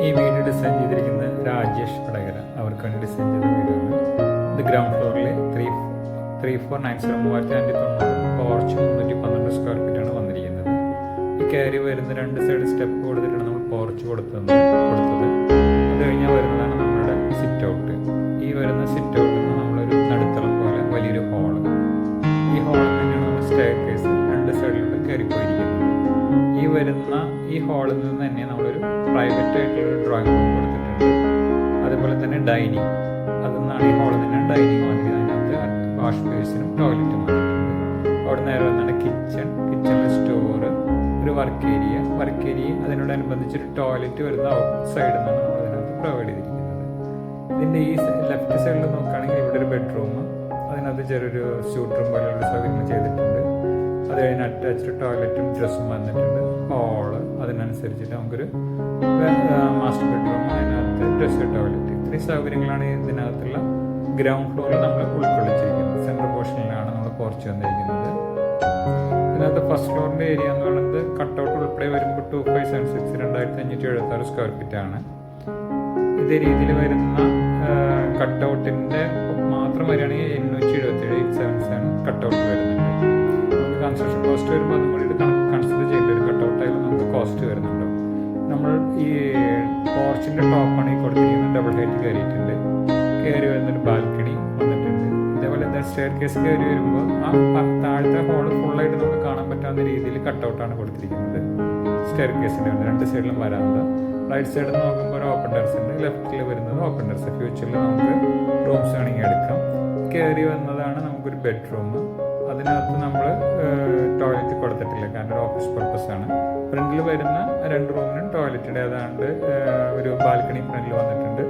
ഈ വീട് ഡിസൈൻ ചെയ്തിരിക്കുന്നത് രാജേഷ് വടകര. അവർക്ക് വേണ്ടി ഡിസൈൻ ചെയ്ത വീടാണ് ഇത്. ഗ്രൗണ്ട് ഫ്ലോറിൽ 3490 പോർച്ച് 312 സ്ക്വയർ ഫീറ്റാണ് വന്നിരിക്കുന്നത്. ഈ കയറി വരുന്ന രണ്ട് സൈഡ് സ്റ്റെപ്പ് കൊടുത്തിട്ടാണ് നമ്മൾ പോർച്ച് കൊടുത്തത്. അത് കഴിഞ്ഞാൽ വരുന്നതാണ് നമ്മളുടെ സിറ്റ് ഔട്ട്. ഈ വരുന്ന സിറ്റ് ഔട്ടിൽ നിന്ന് നമ്മളൊരു നടുത്തളം പോലെ വലിയൊരു ഹോള്. ഈ ഹോളിൽ തന്നെയാണ് നമ്മൾ സ്റ്റെയർ കേസ് രണ്ട് സൈഡിലോട്ട് കയറിപ്പോയിരിക്കുന്നത്. ഈ ഹാളിൽ നിന്ന് തന്നെ നമ്മളൊരു പ്രൈവറ്റ് ആയിട്ടുള്ള ഡ്രോയിങ് റൂം കൊടുത്തിട്ടുണ്ട്. അതുപോലെ തന്നെ ഡൈനിങ്, അതിൽ ഈ ഹാളിൽ തന്നെ ഡൈനിങ് വന്നിരിക്കുന്നത്. അതിനകത്ത് വാഷ് ബേസിനും ടോയ്ലറ്റും വന്നിട്ടുണ്ട്. അവിടെ നേരെ വന്നാണ് കിച്ചണിൽ സ്റ്റോറ്, ഒരു വർക്ക് ഏരിയ അതിനോടനുബന്ധിച്ചൊരു ടോയ്ലറ്റ് വരുന്ന ഔട്ട് സൈഡിൽ നിന്നാണ് നമ്മൾ അതിനകത്ത് പ്രൊവൈഡ് ചെയ്തിരിക്കുന്നത്. ഇതിൻ്റെ ഈ ലെഫ്റ്റ് സൈഡിൽ നോക്കുകയാണെങ്കിൽ ഇവിടെ ഒരു ബെഡ്റൂം, അതിനകത്ത് ചെറിയൊരു സ്യൂട്ട് റൂം പോലെയുള്ള സൗകര്യങ്ങൾ ചെയ്തിട്ടുണ്ട്. അത് കഴിഞ്ഞ് അറ്റാച്ച്ഡ് ടോയ്ലറ്റും ഡ്രസ്സും വന്നിട്ടുണ്ട്. ഹാള്, അതിനനുസരിച്ചിട്ട് നമുക്കൊരു മാസ്റ്റർ ബെഡ്റൂം, അതിനകത്ത് ഡ്രസ്സ്, ടോയ്ലറ്റ്, ഇത്രയും സൗകര്യങ്ങളാണ് ഇതിനകത്തുള്ള ഗ്രൗണ്ട് ഫ്ലോറിൽ നമ്മൾ ഉൾക്കൊള്ളിച്ചിരിക്കുന്നത്. സെൻട്രൽ പോർഷനിലാണ് നമ്മൾ പോർച്ച് വന്നിരിക്കുന്നത്. ഇതിനകത്ത് ഫസ്റ്റ് ഫ്ലോറിൻ്റെ ഏരിയ എന്ന് പറയുന്നത് കട്ടൗട്ട് ഉൾപ്പെടെ വരുമ്പോൾ 2576 2576 സ്ക്വയർ ഫീറ്റ് ആണ്. ഇതേ രീതിയിൽ വരുന്ന കട്ടൗട്ടിൻ്റെ മാത്രം വരികയാണെങ്കിൽ 877 കട്ടൗട്ട് വരുന്നുണ്ട്. നമുക്ക് കൺസ്ട്രക്ഷൻ കോസ്റ്റ് വരുമ്പോൾ അതും കൂടി കൺസിഡർ ചെയ്യേണ്ട ഒരു കട്ടൗട്ടായാലും നമുക്ക് കോസ്റ്റ് വരുന്നുണ്ട്. നമ്മൾ ഈ പോർച്ചിൻ്റെ ടോപ്പാണ് ഈ കൊടുത്തിരിക്കുന്നത്. ഡബിൾ ഹൈറ്റ് കയറി വരുന്നൊരു ബാൽക്കണി വന്നിട്ടുണ്ട്. ഇതേപോലെ സ്റ്റെയർ കേസ് കയറി വരുമ്പോൾ ആ താഴത്തെ ഹോള് ഫുള്ളായിട്ട് നമുക്ക് കാണാൻ പറ്റാവുന്ന രീതിയിൽ കട്ടൗട്ടാണ് കൊടുത്തിരിക്കുന്നത്. സ്റ്റെയർ കേസിൻ്റെ രണ്ട് സൈഡിലും വരാത്ത. റൈറ്റ് സൈഡിൽ നോക്കുമ്പോൾ ഒരു ഓപ്പൺ ടെറസ് ഉണ്ട്. ലെഫ്റ്റിൽ വരുന്നത് ഓപ്പൺ ടെറസ്. ഫ്യൂച്ചറിൽ നമുക്ക് റൂംസ് വേണമെങ്കിൽ എടുക്കാം. കയറി വന്നതാണ് നമുക്കൊരു ബെഡ്റൂം. അതിനകത്ത് നമ്മൾ ടോയ്ലറ്റ് കൊടുത്തിട്ടില്ല, കാരണം ഒരു ഓഫീസ് പർപ്പസ് ആണ്. ഫ്രണ്ടിൽ വരുന്ന രണ്ട് റൂമിനും ടോയ്ലറ്റിൻ്റെ ഏതാണ്ട് ഒരു ബാൽക്കണി ഫ്രണ്ടിൽ വന്നിട്ടുണ്ട്.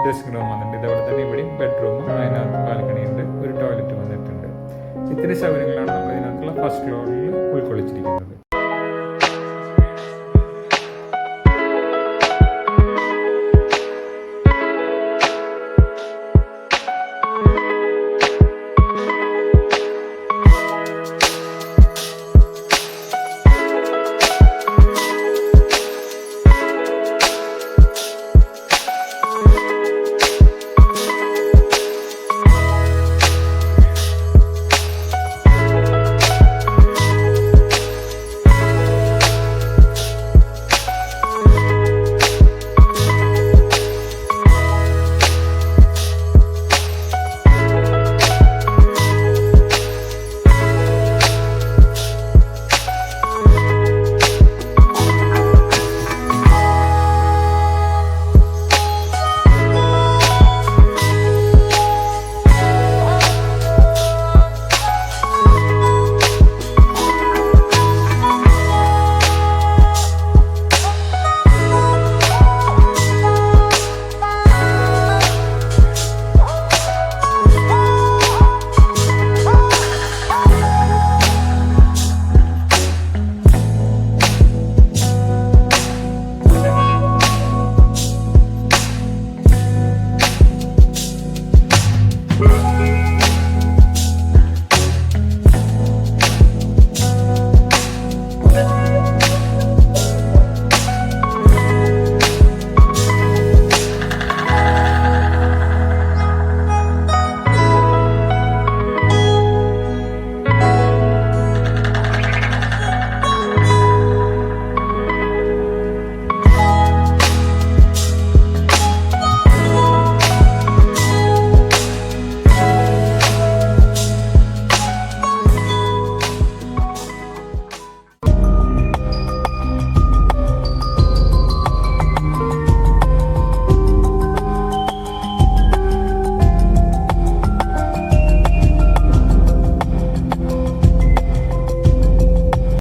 ഡ്രസ്സിംഗ് റൂം വന്നിട്ടുണ്ട്. ഇതേപോലെ തന്നെ ഇവിടെയും ബെഡ്റൂം, അതിനകത്ത് ബാൽക്കണി ഉണ്ട്, ഒരു ടോയ്ലറ്റ് വന്നിട്ടുണ്ട്. ഇത്രയും സൗകര്യങ്ങളാണ് നമ്മൾ ഇതിനകത്തുള്ള ഫസ്റ്റ് ഫ്ലോറിൽ ഉൾക്കൊള്ളിച്ചിരിക്കുന്നത്.